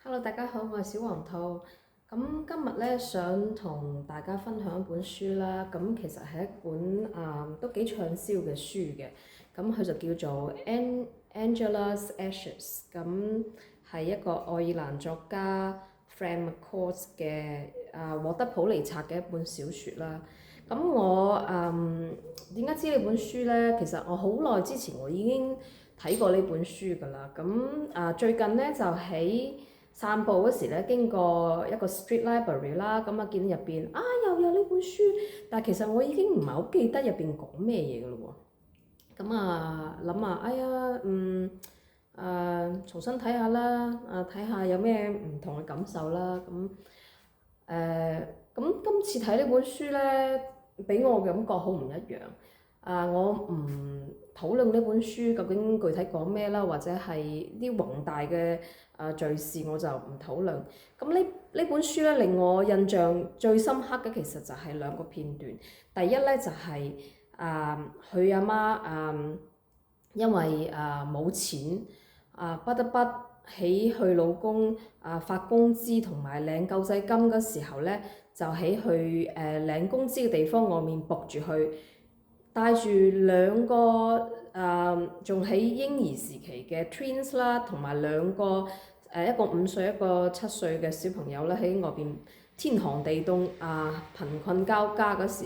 Hello，大家好，我係小黃兔。咁今日咧想同大家分享一本書啦。咁其實係一本都幾暢銷嘅書嘅。咁佢就叫做Angela's Ashes。咁係一個愛爾蘭作家 Frank McCourt 嘅獲得普利策嘅一本小説啦。咁我點解知呢本書咧？其實我好耐之前我已經睇過呢本書㗎啦。咁最近咧就喺散步嗰時咧，經過一個 street library 啦，咁啊見到入邊又有呢本書，但係其實我已經唔係好記得入邊講咩嘢㗎咯喎。咁諗下，重新睇下啦，睇下有咩唔同嘅感受啦。咁今次睇呢本書咧，俾我嘅感覺好唔一樣。我唔討論呢本書究竟具體講咩啦，或者係啲宏大嘅敘事，我就唔討論。咁呢本書咧令我印象最深刻嘅其實就係兩個片段。第一咧就係佢阿媽因為冇錢不得不喺佢老公發工資同埋領救濟金嘅時候咧，就喺佢領工資嘅地方外面仆住佢。帶住兩個仲喺嬰兒時期嘅 twins 啦，同埋兩個一個5歲一個7歲嘅小朋友咧，喺外邊天寒地凍貧困交加嗰時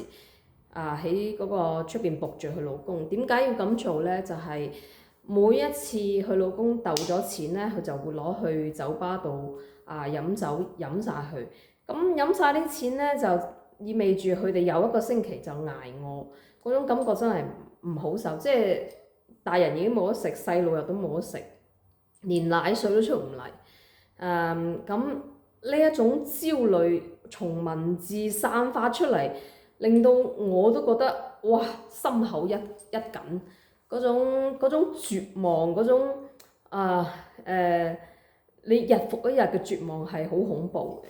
喺嗰個出邊仆住佢老公。點解要咁做咧？就係每一次佢老公竇咗錢咧，佢就會攞去酒吧度飲酒飲晒佢。咁飲晒啲錢咧，就意味住佢哋有一個星期就捱餓。嗰種感覺真係唔好受，即係大人已經冇得食，細路又都冇得食，連奶水都出唔嚟。咁呢一種焦慮從文字散發出嚟，令到我都覺得哇，心口一緊，嗰種絕望，嗰種你日復一日嘅絕望係好恐怖嘅。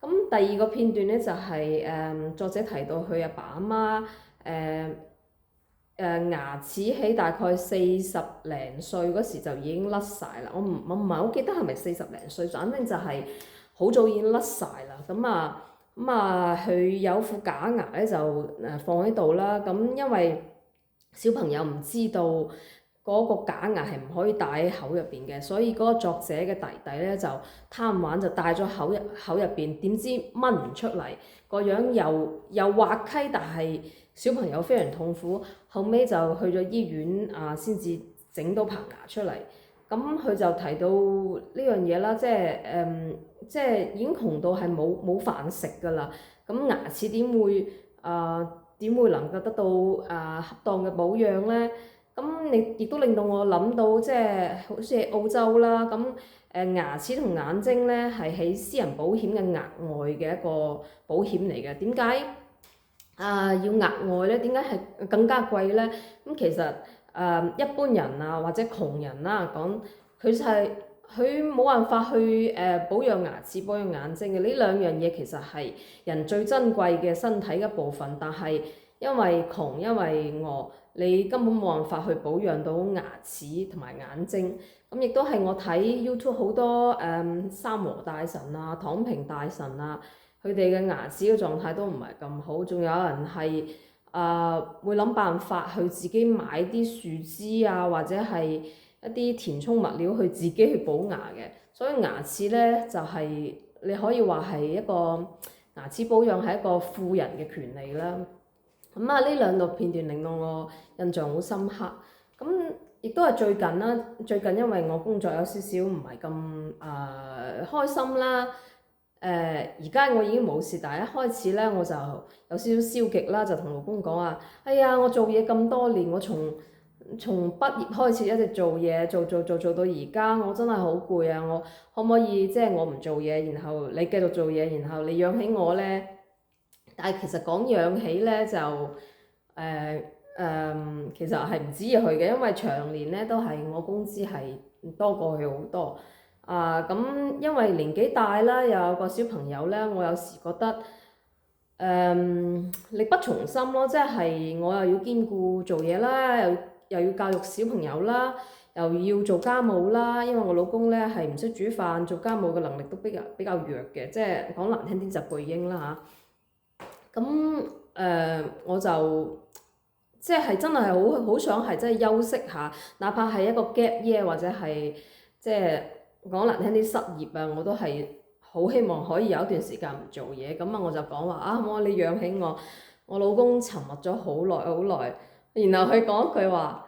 咁第二個片段咧就係作者提到佢阿爸阿媽。牙齒喺大概40零歲嗰時就已經甩晒啦，我唔係好記得係咪40零歲，反正就係好早已經甩晒啦。佢有副假牙咧就放喺度啦。咁因為小朋友唔知道嗰個假牙係唔可以戴喺口入邊嘅，所以嗰個作者嘅弟弟咧就貪玩就戴咗口入邊，點知掹唔出嚟，個樣又滑稽，但係小朋友非常痛苦。後尾就去咗醫院先至整到棚牙出嚟。咁佢就提到呢樣嘢啦，即係已經窮到係冇飯食㗎啦。咁牙齒點會能夠得到恰當嘅保養咧？咁你亦都令到我諗到，即係好似澳洲啦，咁牙齒同眼睛咧係喺私人保險嘅額外嘅一個保險嚟嘅。點解要額外咧？點解係更加貴咧？咁其實一般人或者窮人啦講，佢冇辦法去保養牙齒、保養眼睛嘅。呢兩樣嘢其實係人最珍貴嘅身體一部分，但係因為窮，因為餓，你根本冇辦法去保養到牙齒同埋眼睛。咁亦都係我睇 YouTube 好多三和大神躺平大神佢哋嘅牙齒嘅狀態都唔係咁好。仲有人係會諗辦法去自己買啲樹枝或者係一啲填充物料去自己去補牙嘅。所以牙齒咧就係你可以話係一個牙齒保養係一個富人嘅權利啦。呢兩個片段令到我印象好深刻。咁亦都係最近啦，最近因為我工作有少少唔係咁開心啦。而家我已經冇事，但係一開始咧我就有少少消極啦，就同老公講話：哎呀，我做嘢咁多年，我從畢業開始一直做嘢，做到而家，我真係好攰啊！我可唔可以即係我唔做嘢，然後你繼續做嘢，然後你養起我咧？但係其實講養起咧就其實係唔止意佢嘅，因為長年咧都係我工資係多過佢好多。咁因為年紀大啦，又有個小朋友咧，我有時覺得力不從心咯，即係我又要兼顧做嘢啦，又要教育小朋友啦，又要做家務啦，因為我老公咧係唔識煮飯，做家務嘅能力都比較弱嘅，即係講難聽啲就巨嬰啦嚇。咁我就即係真係好想係真係休息下，哪怕係一個 gap year 或者係即係講難聽啲失業啊，我都係好希望可以有一段時間唔做嘢。咁啊我就講話啊，好你養起我。我老公沉默咗好耐，然後佢講一句話，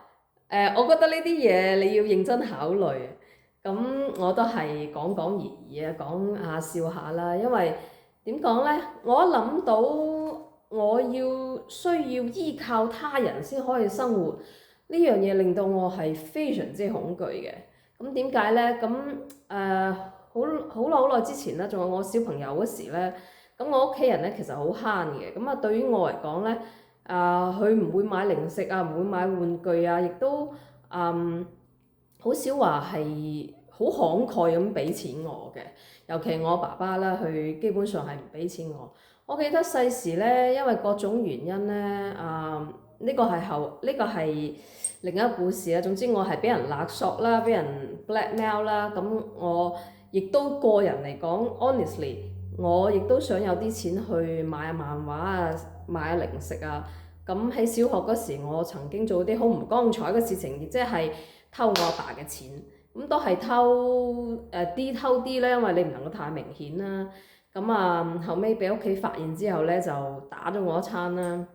我覺得呢啲嘢你要認真考慮。咁我都係講而已啊，講下笑下啦。因為點講呢？我一諗到我需要依靠他人先可以生活，呢樣嘢令到我係非常之恐懼嘅。咁點解呢？咁好耐之前咧，仲有我小朋友嗰時咧。咁我屋企人咧其實好慳嘅，咁啊對於我嚟講咧，佢唔會買零食啊，唔會買玩具啊，亦都好少話係好慷慨咁俾錢我嘅。尤其我爸爸啦，佢基本上係唔俾錢我。我記得細時咧，因為各種原因咧，呢個係另一個故事啦。總之我係俾人勒索啦，俾人 blackmail 啦，咁我亦都個人嚟講 honestly。我亦都想有啲錢去買下漫畫啊，買下零食啊。咁喺小學嗰時，我曾經做啲好唔光彩嘅事情，亦即係偷我阿爸嘅錢。咁都係偷啲咧，因為你唔能夠太明顯啦。咁後尾俾屋企發現之後咧，就打咗我一餐啦。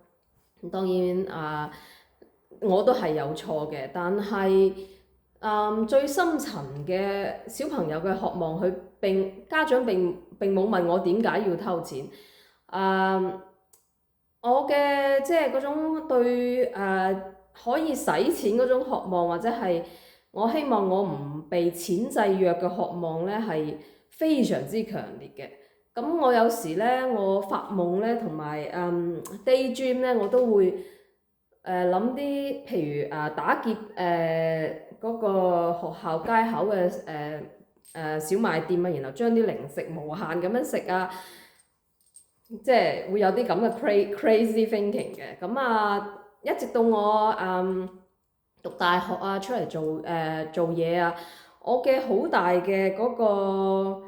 咁當然我都係有錯嘅，但係最深層嘅小朋友嘅渴望，家長並冇問我點解要偷錢。我嘅即係嗰種對可以使錢嗰種渴望，或者係我希望我唔被錢制約嘅渴望咧，係非常之強烈嘅。咁我有時咧，我發夢咧，同埋daydream 咧，我都會諗啲譬如打劫嗰個學校街口嘅小賣店啊，然後將啲零食無限咁樣食啊，即係會有啲咁嘅 crazy thinking 嘅。咁一直到我讀大學啊，出嚟做嘢啊，我嘅好大嘅嗰個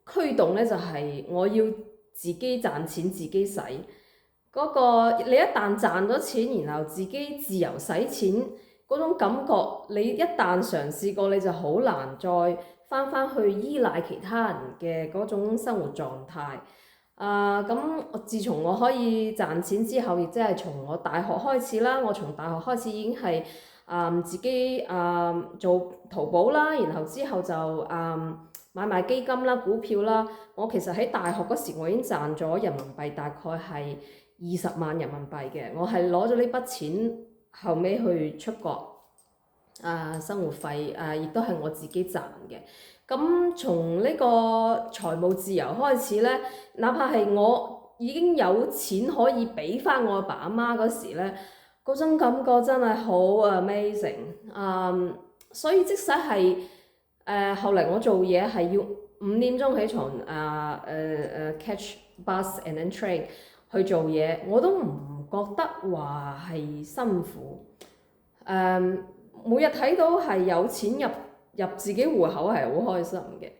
驅動咧，就係我要自己賺錢自己使。嗰個你一旦賺咗錢，然後自己自由使錢嗰種感覺，你一旦嘗試過，你就好難再翻去依賴其他人嘅嗰種生活狀態。咁自從我可以賺錢之後，亦即係從我大學開始啦。我從大學開始已經係自己做淘寶啦，然後之後就買賣基金啦、股票啦。我其實喺大學嗰時，我已經賺咗人民幣大概係20萬人民幣嘅。我係攞咗呢筆錢後尾去出國生活費亦都係我自己賺嘅。咁從呢個財務自由開始咧，哪怕係我已經有錢可以俾翻我阿爸阿媽嗰時咧，嗰種感覺真係好 amazing。所以即使係後嚟我做嘢係要5點鐘起床catch bus and then train 去做嘢，我都唔覺得話係辛苦。每日睇到係有錢入自己戶口係好開心嘅。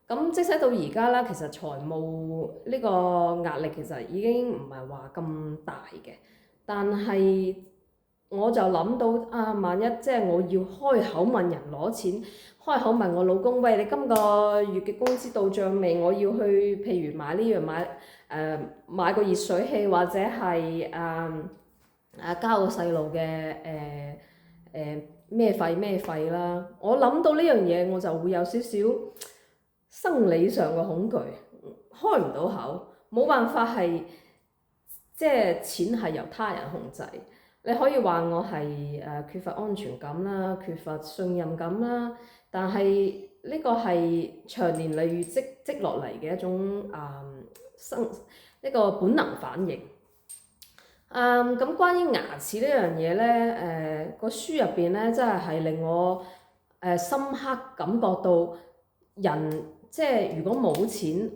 咁即使到而家啦，其實財務呢個壓力其實已經唔係話咁大嘅，但係我就諗到萬一即係我要開口問人攞錢，開口問我老公，喂，你今個月嘅工資到帳未？我要去譬如買呢樣買個熱水器，或者係交個細路嘅咩費啦。我諗到呢樣嘢，我就會有少少生理上嘅恐懼，開唔到口，冇辦法係即係錢係由他人控制。你可以話我係缺乏安全感啦，缺乏信任感啦，但係呢個係長年累月積落嚟嘅一種一個本能反應。咁關於牙齒呢樣嘢咧，個書入邊咧，真係令我深刻感覺到人即係如果冇錢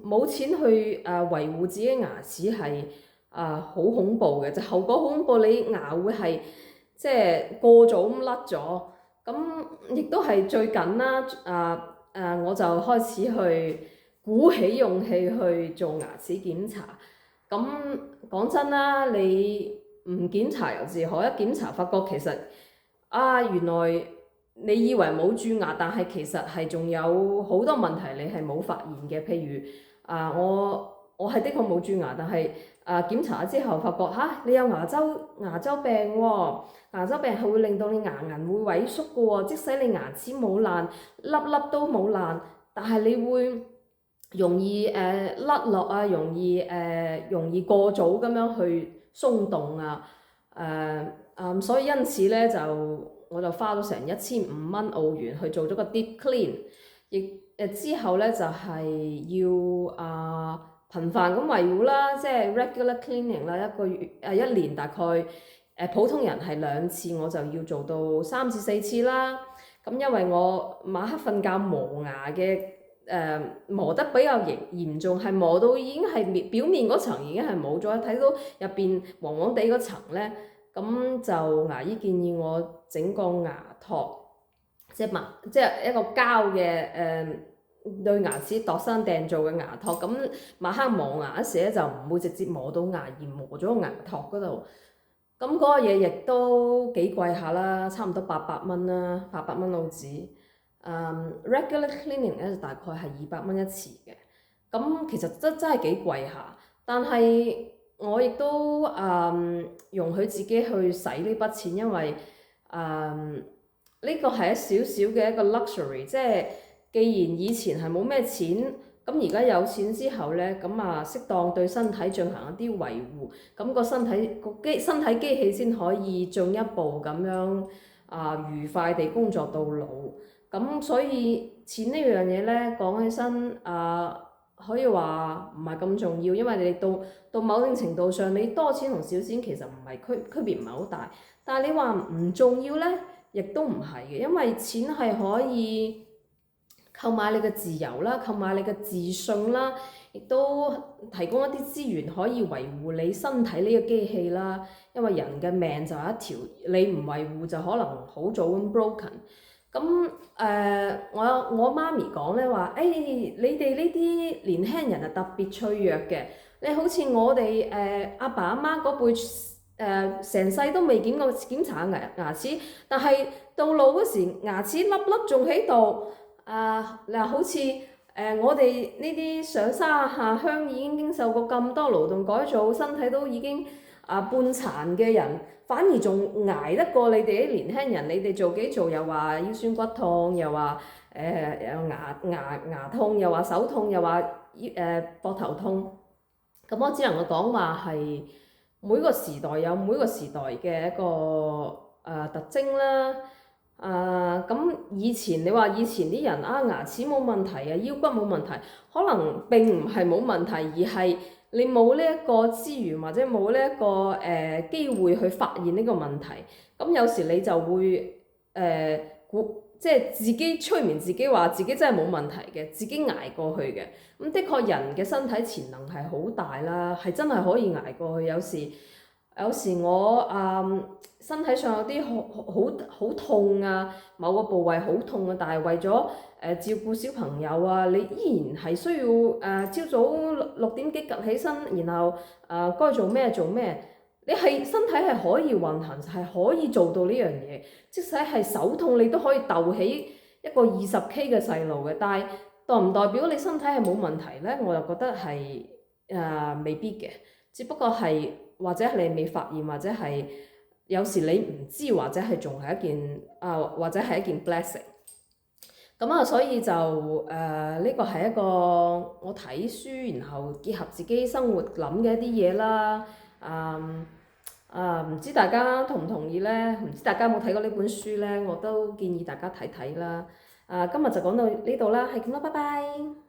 去維護自己牙齒係好恐怖嘅，就後果好恐怖。你牙會係即係過早咁甩咗。咁亦都係最近啦，我就開始去鼓起勇氣去做牙齒檢查。咁講真啦，你唔檢查又自可，一檢查發覺其實原來你以為冇蛀牙，但係其實係仲有好多問題你係冇發現嘅。譬如我係的確冇蛀牙，但係檢查咗之後發覺你有牙周病喎。牙周病係會令到你牙齦會萎縮嘅喎，即使你牙齒冇爛，粒粒都冇爛，但係你會容易甩落啊，容易過早咁樣去鬆動啊。所以因此咧我就花咗成1500澳元去做咗個 deep clean，亦之後咧就係要頻繁咁維護啦，即係 regular cleaning 啦，一年大概普通人係2次，我就要做到3至4次啦。咁因為我晚黑瞓覺磨牙嘅磨得比較嚴重，係磨到已經係表面嗰層已經係冇咗，睇到入邊黃黃地嗰層咧。咁就牙醫建議我整個牙托，即係一個膠嘅對牙齒度身訂做嘅牙托。咁晚黑磨牙嗰時咧就唔會直接磨到牙，而磨咗個牙托嗰度。咁嗰個嘢亦都幾貴下啦，差唔多800蚊啦，800蚊澳紙。regular cleaning 咧就大概係200蚊一次嘅。咁其實真係幾貴下，但係我亦都容許自己去使呢筆錢，因為呢個係一少少嘅一個 luxury，即係既然以前係冇咩錢，咁而家有錢之後咧，咁適當對身體進行一啲維護，咁個身體機器先可以進一步咁樣愉快地工作到老。咁所以錢呢樣嘢咧講起身可以話唔係咁重要，因為你到某種程度上，你多錢同少錢其實唔係區別唔係好大。但係你話唔重要咧，亦都唔係嘅，因為錢係可以購買你嘅自由啦，購買你嘅自信啦，亦都提供一啲資源可以維護你身體呢個機器啦。因為人嘅命就係一條，你唔維護就可能好早咁 broken。咁我媽咪講咧話，你哋呢啲年輕人係特別脆弱嘅。你好似我哋阿爸阿媽嗰輩成世都未檢查牙齒，但係到老嗰時牙齒粒粒仲喺度。好似我哋呢啲上山下鄉已經經受過咁多勞動改造，身體都已經半殘嘅人，反而仲捱得過你哋啲年輕人。你哋做幾做又話腰酸骨痛，又話有牙痛，又話手痛，又話膊頭痛。咁我只能夠講話係每個時代有每個時代嘅一個特徵啦。咁以前你話以前啲人牙齒冇問題腰骨冇問題，可能並唔係冇問題，而係你冇呢一個資源或者冇呢一個機會去發現呢個問題。咁有時你就會即係自己催眠自己，話自己真係冇問題嘅，自己捱過去嘅。咁的確人嘅身體潛能係好大啦，係真係可以捱過去。有時我身體上有啲好痛某個部位好痛但係為咗照顧小朋友你依然係需要朝早6點幾趌起身，然後該做咩做咩。你係身體係可以運行，係可以做到呢樣嘢。即使係手痛，你都可以鬥起一個20K 嘅細路嘅。但係代唔代表你身體係冇問題呢？我就覺得係未必嘅，只不過係或者係你未發現，或者係有時你唔知，或者係仲係一件或者係一件 blessing。咁所以就呢個係一個我睇書，然後結合自己生活諗嘅一啲嘢啦。唔知大家同唔同意呢？唔知大家有冇睇過呢本書呢？我都建議大家睇睇啦。今日就講到呢度啦，係咁啦，拜拜。